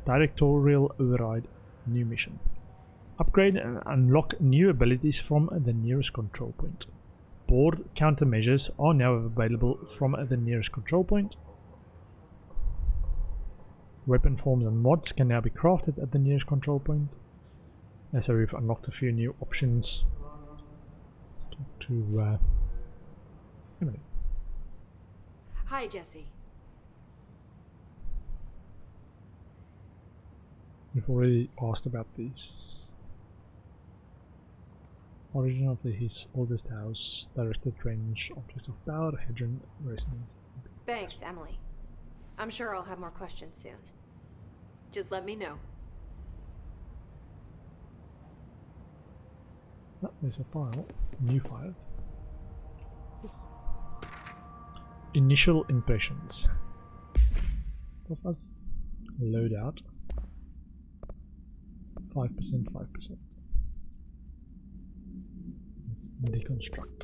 Directorial Override, new mission. Upgrade and unlock new abilities from the nearest control point. Board countermeasures are now available from the nearest control point. Weapon forms and mods can now be crafted at the nearest control point. And so we've unlocked a few new options to Emily. Hi, Jesse. We've already asked about these. Origin of his oldest house, directed range, objects of power, hadron, resonance. Thanks, Emily. I'm sure I'll have more questions soon. Just let me know. Oh, there's a file, new file. Initial impressions. Let's load out. 5%, 5%. Deconstruct.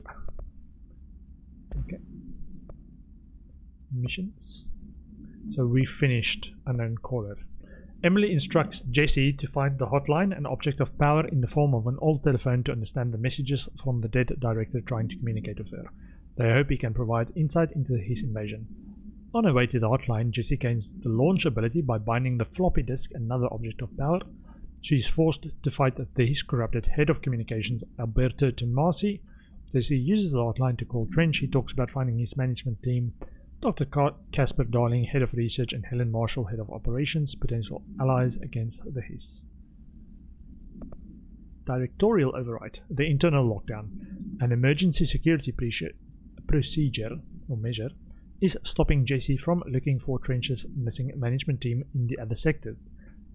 Okay. Missions. So we finished Unknown Caller. Emily instructs Jesse to find the hotline, an object of power in the form of an old telephone, to understand the messages from the dead director trying to communicate with her. They hope he can provide insight into his invasion. On her way to the hotline, Jesse gains the launch ability by binding the floppy disk, another object of power. She is forced to fight his corrupted head of communications, Alberto Tomasi. Jesse uses the hotline to call Trench. He talks about finding his management team, Dr. Casper Darling, head of research, and Helen Marshall, head of operations, potential allies against the Hiss. Directorial Override, the internal lockdown. An emergency security procedure or measure is stopping Jesse from looking for Trench's missing management team in the other sectors.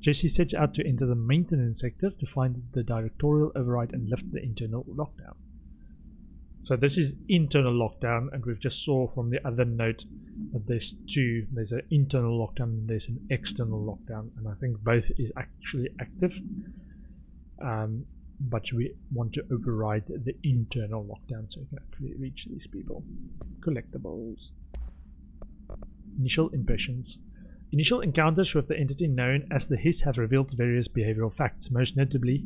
Jesse sets out to enter the maintenance sector to find the directorial override and lift the internal lockdown. So this is internal lockdown, and we've just saw from the other note that there's two. There's an internal lockdown and there's an external lockdown, and I think both is actually active. But we want to override the internal lockdown so we can actually reach these people. Collectibles. Initial impressions. Initial encounters with the entity known as the Hiss have revealed various behavioral facts. Most notably,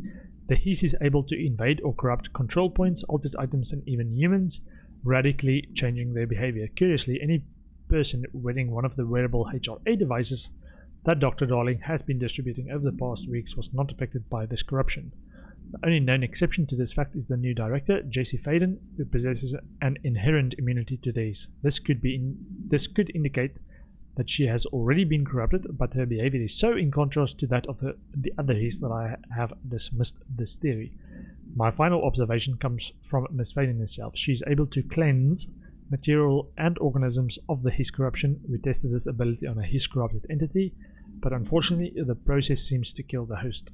the Hiss is able to invade or corrupt control points, altered items, and even humans, radically changing their behavior. Curiously, any person wearing one of the wearable HRA devices that Dr. Darling has been distributing over the past weeks was not affected by this corruption. The only known exception to this fact is the new director, Jesse Faden, who possesses an inherent immunity to these. This could indicate that she has already been corrupted, but her behavior is so in contrast to that of the other Hiss that I have dismissed this theory. My final observation comes from Ms. Faden herself. She is able to cleanse material and organisms of the Hiss corruption. We tested this ability on a Hiss corrupted entity, but unfortunately the process seems to kill the host.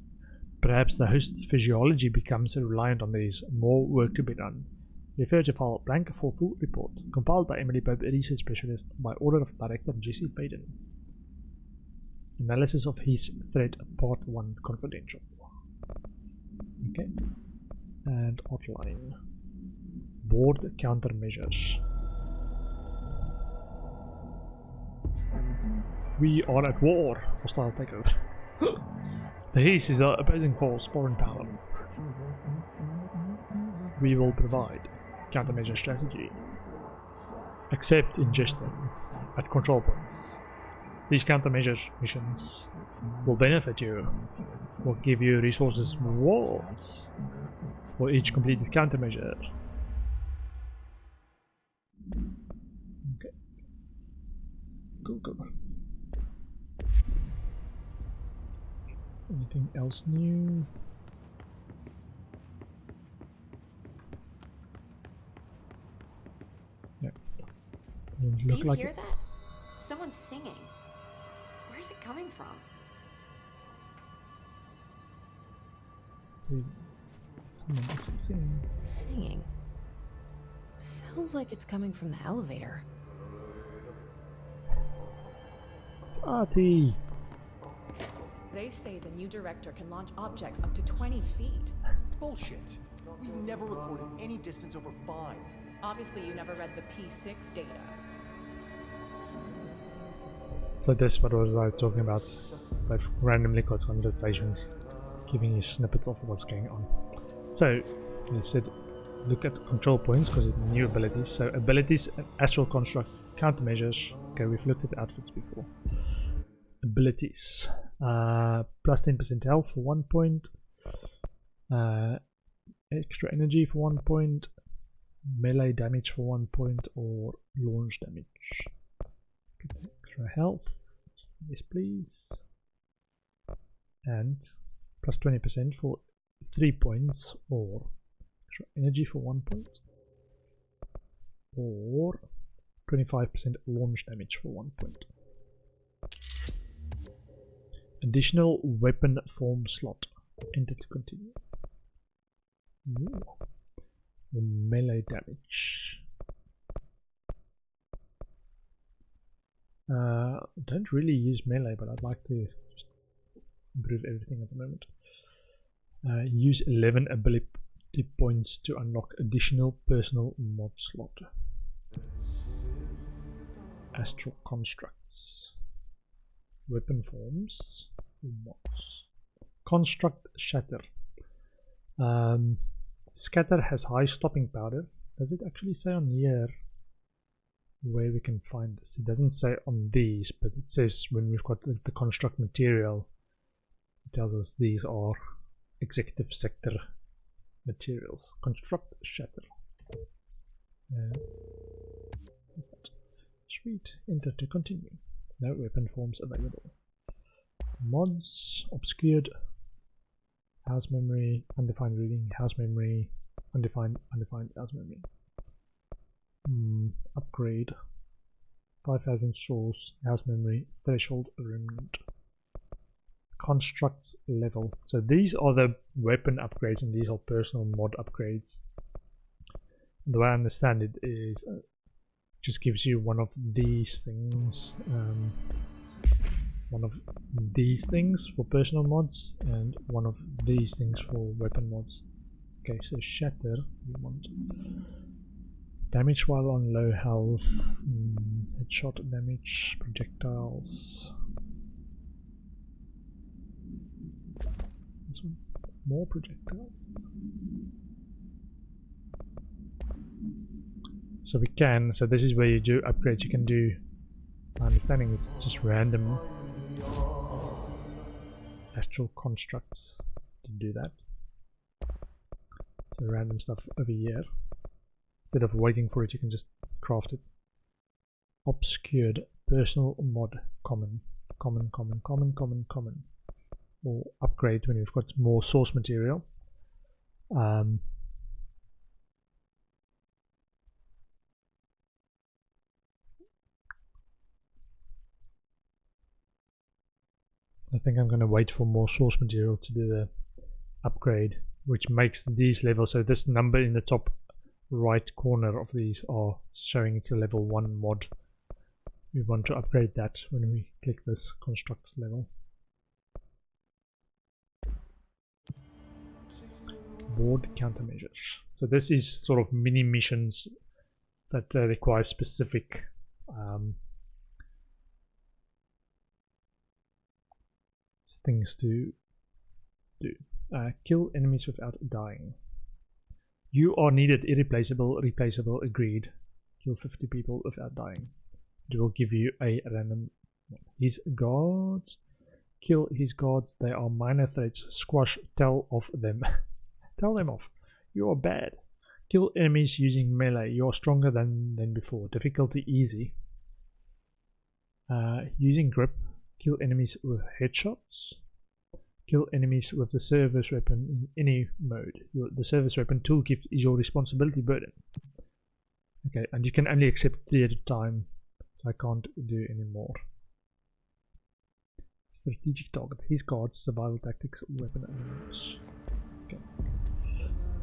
Perhaps the host's physiology becomes reliant on these. More work to be done. Refer to file blank for full report. Compiled by Emily Pope, research specialist, by order of Director Jesse Faden. Analysis of Hiss threat, part 1, confidential. Okay. And outline. Board countermeasures. We are at war. Hostile takeover. The Hiss is our opposing force, foreign power. We will provide countermeasure strategy. Accept ingestion at control points. These countermeasure missions will benefit you, will give you resources rewards for each completed countermeasure. Okay. Cool. Anything else new? No. Do you hear that? Someone's singing. Where's it coming from? Singing? Sounds like it's coming from the elevator. Party! They say the new director can launch objects up to 20 feet. Bullshit. We've never recorded any distance over 5. Obviously, you never read the P6 data. So that's what I was talking about. they've randomly got conversations giving you snippets of what's going on. So we said look at control points because it's new abilities. So abilities, astral construct, countermeasures. Okay, we've looked at the outfits before. Abilities, plus 10% health for 1 point, extra energy for 1 point, melee damage for 1 point, or launch damage. Extra health, yes please, and plus 20% for 3 points, or extra energy for 1 point, or 25% launch damage for 1 point. Additional weapon form slot. Enter to continue. Ooh. Melee damage. Don't really use melee, but I'd like to just improve everything at the moment. Use 11 ability points to unlock additional personal mod slot. Astral constructs. Weapon forms. Mods. Construct shatter. Scatter has high stopping power. Does it actually say on here where we can find this? It doesn't say on these, but it says when we've got the construct material, it tells us these are executive sector materials. Construct shatter. Sweet. Enter to continue. No weapon forms available. Mods, obscured, house memory, undefined reading, house memory, undefined house memory. Upgrade, 5000 souls, house memory, threshold remnant. Construct level. So these are the weapon upgrades and these are personal mod upgrades. And the way I understand it is just gives you one of these things. One of these things for personal mods and one of these things for weapon mods. Okay, so shatter we want damage while on low health, headshot damage, projectiles. This one, more projectiles. So we can, so this is where you do upgrades. You can do, my understanding it's just random astral constructs to do that. So random stuff over here. Instead of waiting for it, you can just craft it. Obscured personal mod common. Or upgrade when you've got more source material. I think I'm going to wait for more source material to do the upgrade, which makes these levels, so this number in the top right corner of these are showing it's a level 1 mod. We want to upgrade that when we click this construct level. Board countermeasures. So this is sort of mini missions that require specific things to do. Kill enemies without dying. You are needed irreplaceable, replaceable, agreed. Kill 50 people without dying. It will give you a random one. His guards. Kill his guards. They are minor threats. Squash. Tell off them. Tell them off. You are bad. Kill enemies using melee. You are stronger than before. Difficulty easy. Using grip. Kill enemies with headshots. Kill enemies with the service weapon in any mode. The service weapon toolkit is your responsibility burden. Okay, and you can only accept 3 at a time, so I can't do any more. Strategic target. His guards, survival tactics, weapon elements. Okay.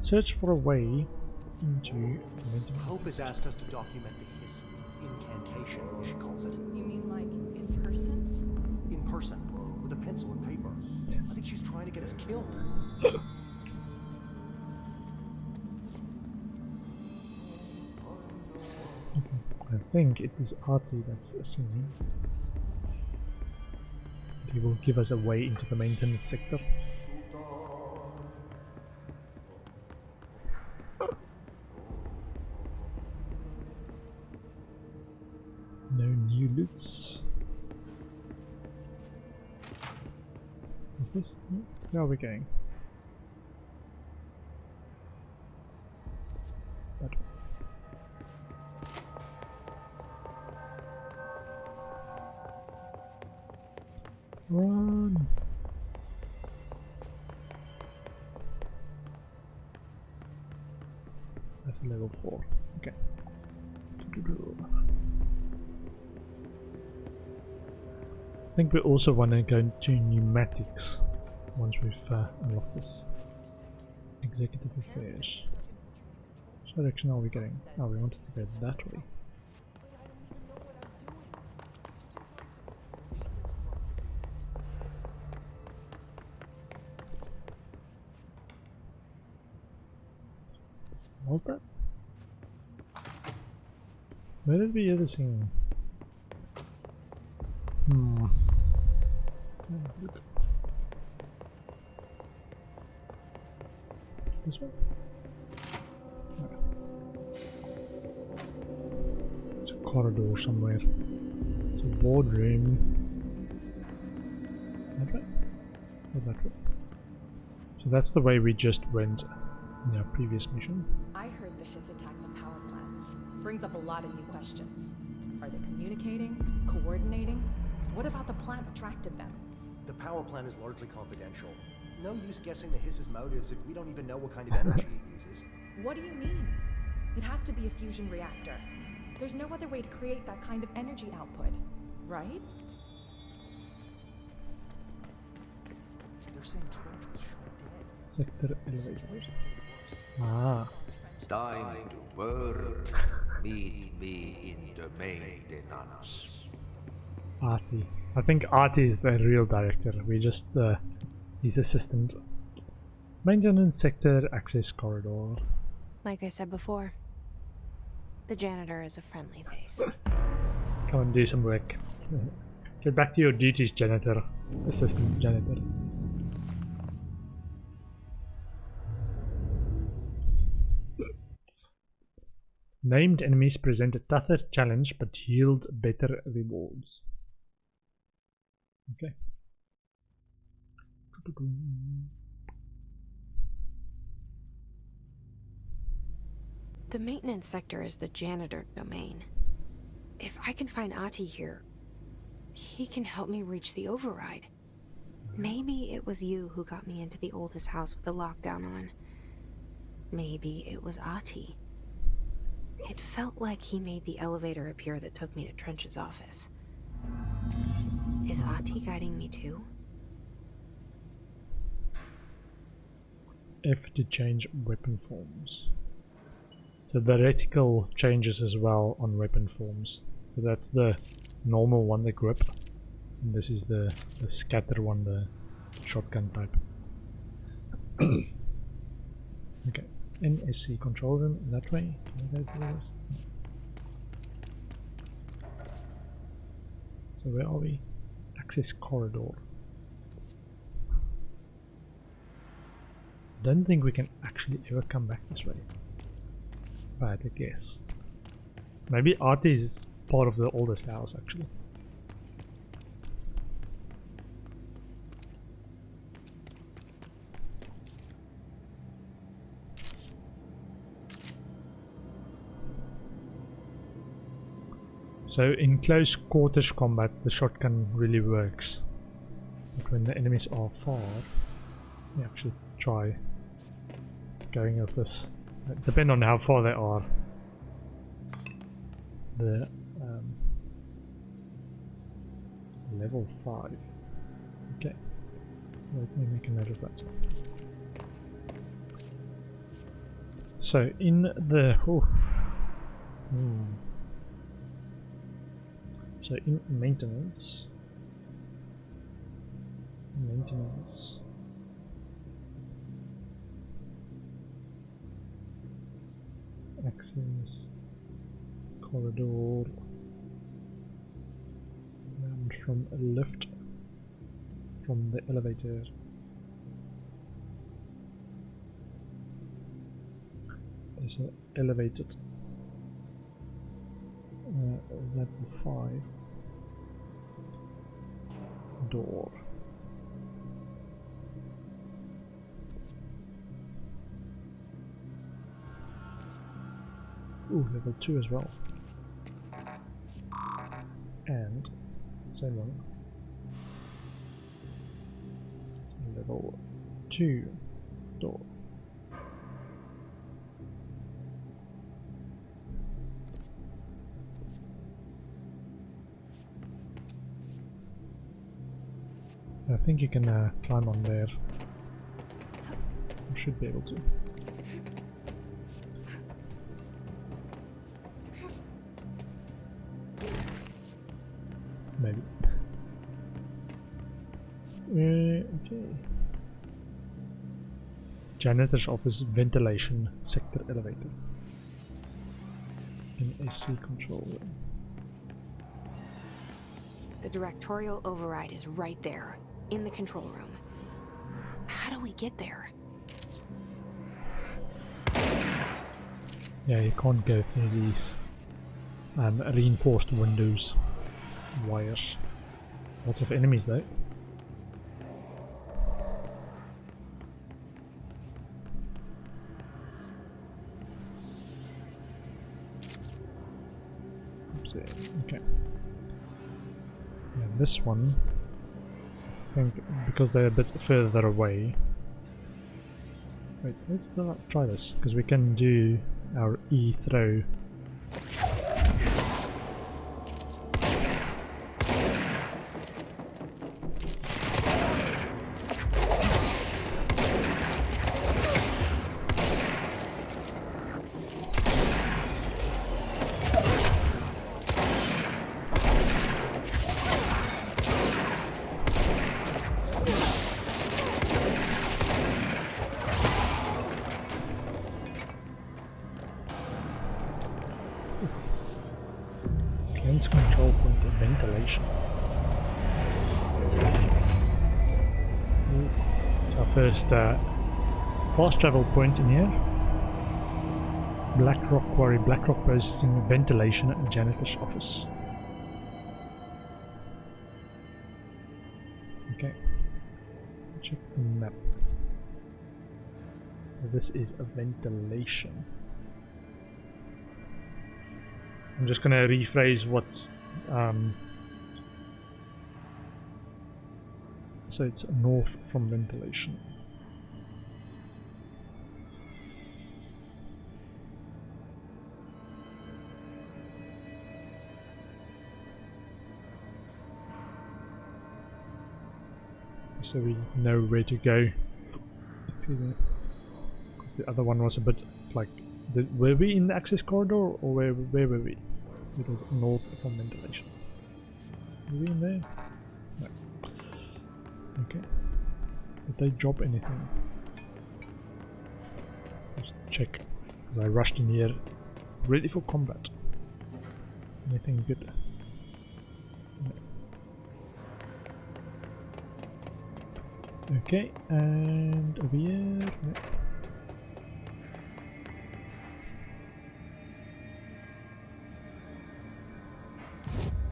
Search for a way into... Hope has asked us to document the hiss incantation, as she calls it. You mean like in person? In person, with a pencil and paper. I think she's trying to get us killed. I think it is Artie that's singing. He will give us a way into the maintenance sector. No new loots. Is this? Where are we going? That way. Run! That's level 4. Okay. I think we also want to go into pneumatics once we've unlocked this. Executive affairs. Which direction are we going? Oh, we wanted to go that way. What was that? Where did we hear the singing? Look. This one? No. It's a corridor somewhere. It's a boardroom. That way? Or that way? So that's the way we just went in our previous mission. I heard the Hiss attack the power plant. Brings up a lot of new questions. Are they communicating? Coordinating? What about the plant attracted them? The power plant is largely confidential. No use guessing the Hiss's motives if we don't even know what kind of energy it uses. What do you mean? It has to be a fusion reactor. There's no other way to create that kind of energy output, right? They're saying Trench was shot dead. Sector elevators. Ah. Time to work. Meet me in the maintenance. Artie. I think Artie is the real director. We just his assistant. Maintenance sector access corridor. Like I said before, the janitor is a friendly face. Come and do some work. Get back to your duties, janitor. Assistant janitor. Named enemies present a tougher challenge but yield better rewards. Okay. The maintenance sector is the janitor domain. If I can find Ahti here, he can help me reach the override. Maybe it was you who got me into the oldest house with the lockdown on. Maybe it was Ahti. It felt like he made the elevator appear that took me to Trench's office. Is Ahti guiding me too? F to change weapon forms. So the reticle changes as well on weapon forms. So that's the normal one, the grip. And this is the scatter one, the shotgun type. Okay. NSC controls them that way. Can I go through this? So where are we? Access corridor. Don't think we can actually ever come back this way. Right, I guess. Maybe Artie is part of the oldest house actually. So in close quarters combat the shotgun really works. But when the enemies are far, we actually try going with this. Depending on how far they are. The level 5. Okay. Let me make a note of that. So in the so in maintenance access corridor and from a lift from the elevator. There's an elevated level 5 door. Ooh, level 2 as well. And same one. Level 2 door. I think you can climb on there. You should be able to. Maybe. Okay. Janitor's office ventilation sector elevator. In AC control room. The directorial override is right there, in the control room. How do we get there? Yeah, you can't go through these reinforced windows. Wires. Lots of enemies though. Okay. And this one, I think, because they're a bit further away. Wait, let's try this, because we can do our E throw. Control point of ventilation. It's our first fast travel point in here. Blackrock Quarry, Blackrock Processing, Ventilation and Janitor's Office. Okay. Check the map. This is a ventilation. I'm just gonna rephrase what so it's north from ventilation. So we know where to go. The other one was a bit like, were we in the access corridor or where were we? It was north from ventilation. Were we in there? No. Okay. Did they drop anything? Let's check. Because I rushed in here ready for combat. Anything good? No. Okay, and over here. No.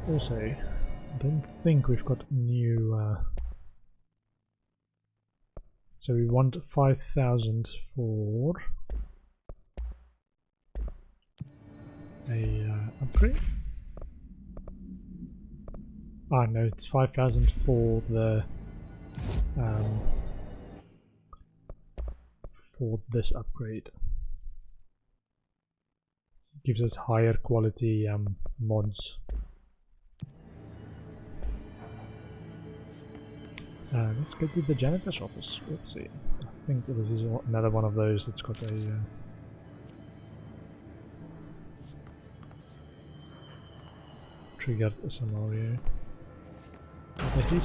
Also, I don't think we've got new. So we want 5,000 for a upgrade. Ah no, it's 5,000 for the for this upgrade. It gives us higher quality mods. Let's go to the janitor's office. Let's see. I think this is another one of those that's got a triggered scenario. This is,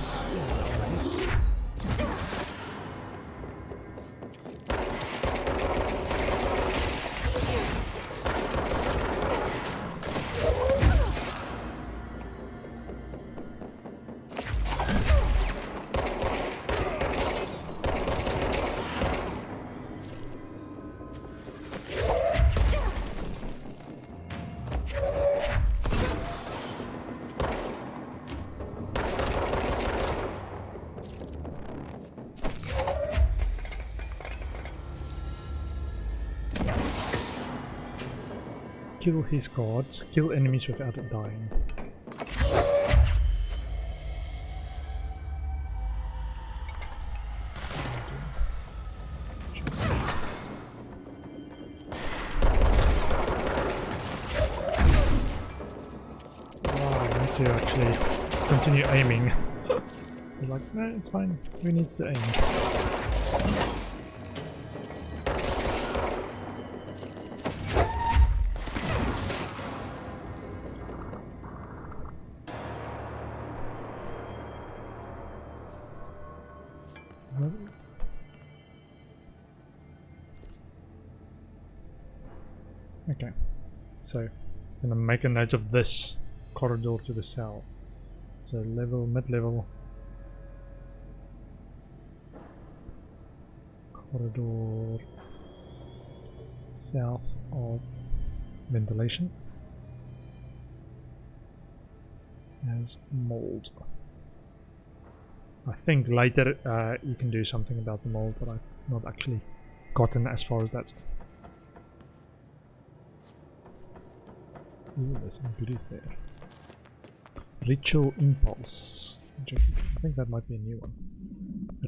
kill his guards, kill enemies without dying. To actually continue aiming. You're like, no, it's fine, we need to aim. Okay, so I'm gonna make a note of this corridor to the south. So level, mid-level corridor south of ventilation has mold. I think later you can do something about the mold, but I've not actually gotten as far as that. Ooh, there's some goodies there. Ritual Impulse. I think that might be a new one.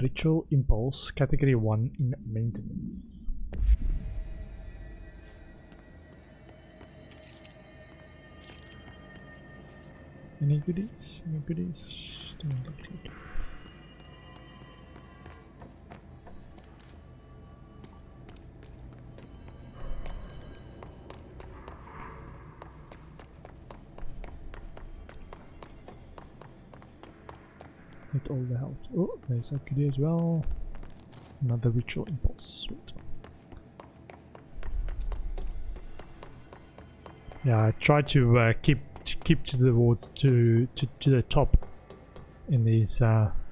Ritual Impulse, category 1 in maintenance. Any goodies? Any goodies? Don't look like. Hit all the health. Oh, there's a goodie as well. Another Ritual Impulse. Sweet. Yeah, I try to keep to the ward to the top in these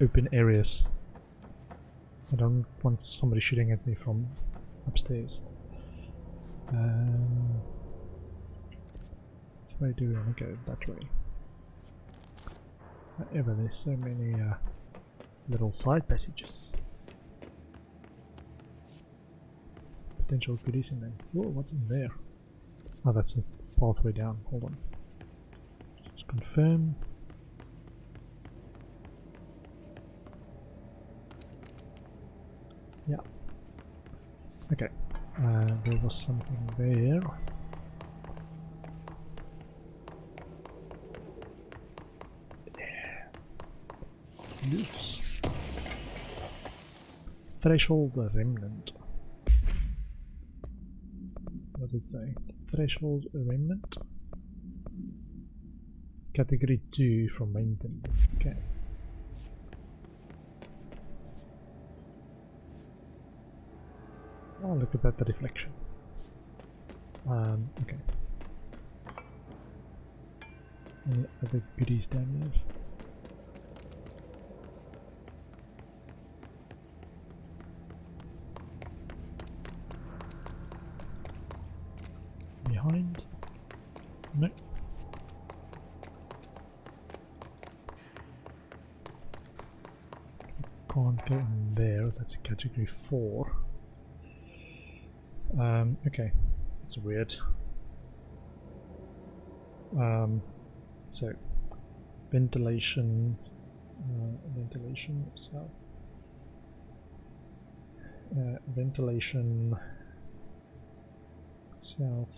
open areas. I don't want somebody shooting at me from upstairs. Which way do we want to go? That way. However, there's so many little side passages. Potential goodies in there. Whoa, what's in there? Oh, that's a pathway down. Hold on. Just confirm. Yeah. Okay. There was something there. Loose. Threshold remnant. What did it say? Threshold remnant. Category 2 from maintenance. Okay. Oh, look at that, the reflection. Okay. Any other goodies down there? Behind? No. Can't go in there, that's category 4. Okay, it's weird. So, ventilation south. Ventilation south.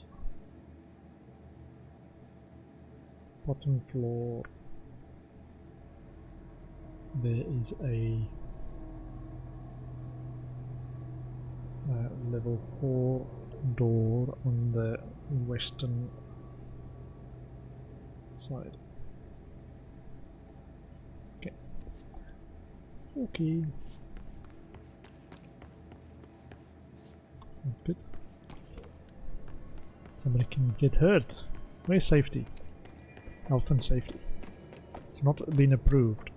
Bottom floor. There is a level 4 door on the western side. Okay. Okay. That's good. Somebody can get hurt. Where's safety? Health and safety. It's not been approved.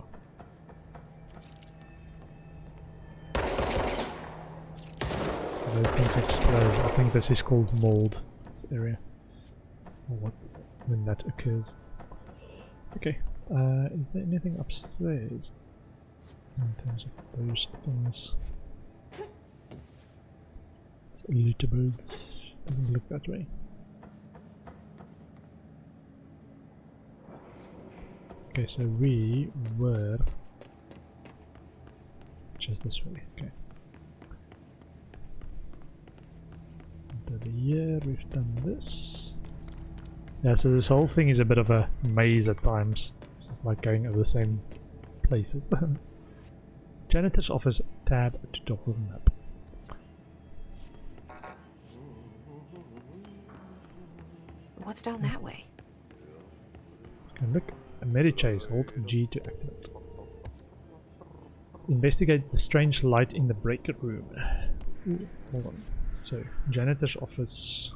I think explode. I think this is called mold area. Or what when that occurs. Okay. Is there anything upstairs in terms of those things? Lootable. Doesn't look that way. Okay, so we were just this way. Okay. Over here, we've done this. Yeah, so this whole thing is a bit of a maze at times. It's like going over the same places. Janitor's office, tab to top of the map. What's down that way? Okay, look, a Medichase, hold G to activate. Investigate the strange light in the break room. Ooh, hold on. So, janitor's office.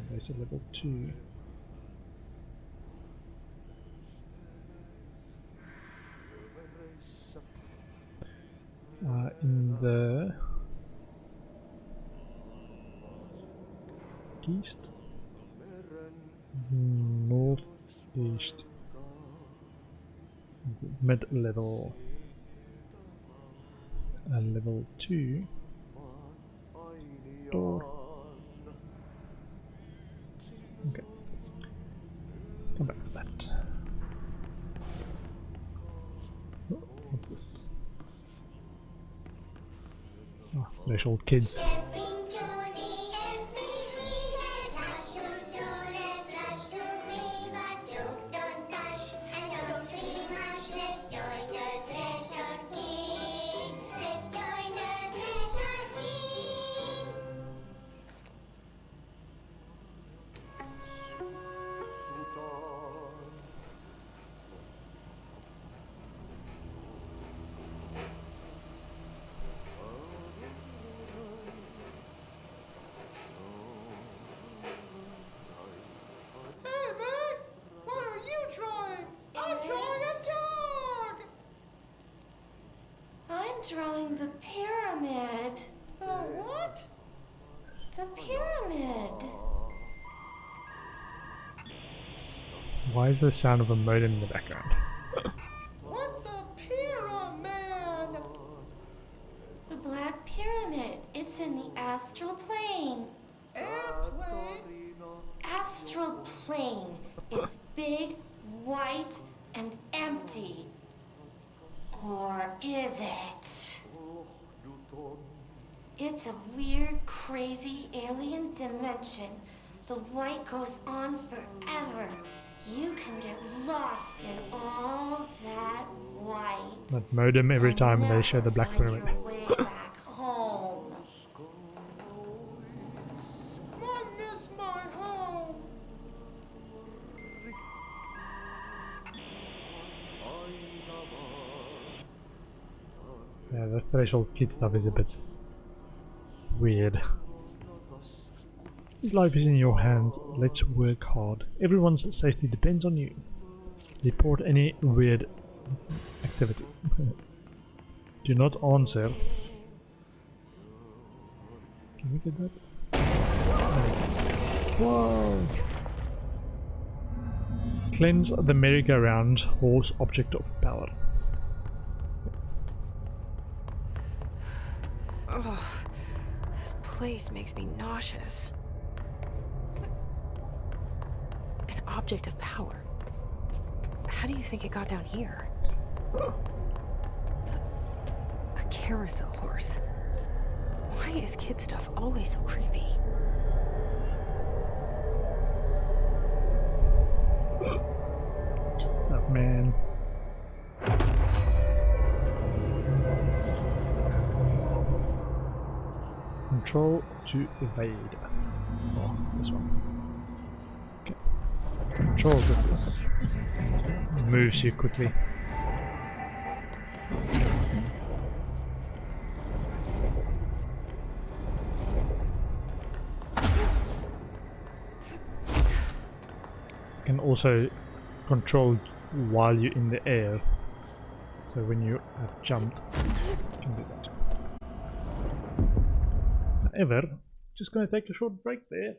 There's a level 2. In the east, northeast, mid-level, level 2 door. Okay, come back to that. Oh, what's this? Oh, there's old kids. Drawing the pyramid. The what? The pyramid. Why is there the sound of a modem in the background? What's a pyramid? The Black Pyramid. It's in the astral plane. Airplane? Astral plane. It's big, white, and empty. Or is it? It's a weird, crazy alien dimension. The white goes on forever. You can get lost in all that white. That modem every time they show the Black Pyramid. Way back home. I miss my home. Yeah, the threshold kid stuff is a bit weird. Life is in your hands. Let's work hard. Everyone's safety depends on you. Report any weird activity. Do not answer. Can we get that? Whoa! Cleanse the merry-go-round horse object of power. Oh, this place makes me nauseous. An object of power. How do you think it got down here? A carousel horse. Why is kid stuff always so creepy? Oh man. Control to evade. Oh, this one. Okay. Control this. Moves you quickly. Can also control while you're in the air. So when you have jumped, you can do that. However, just going to take a short break there.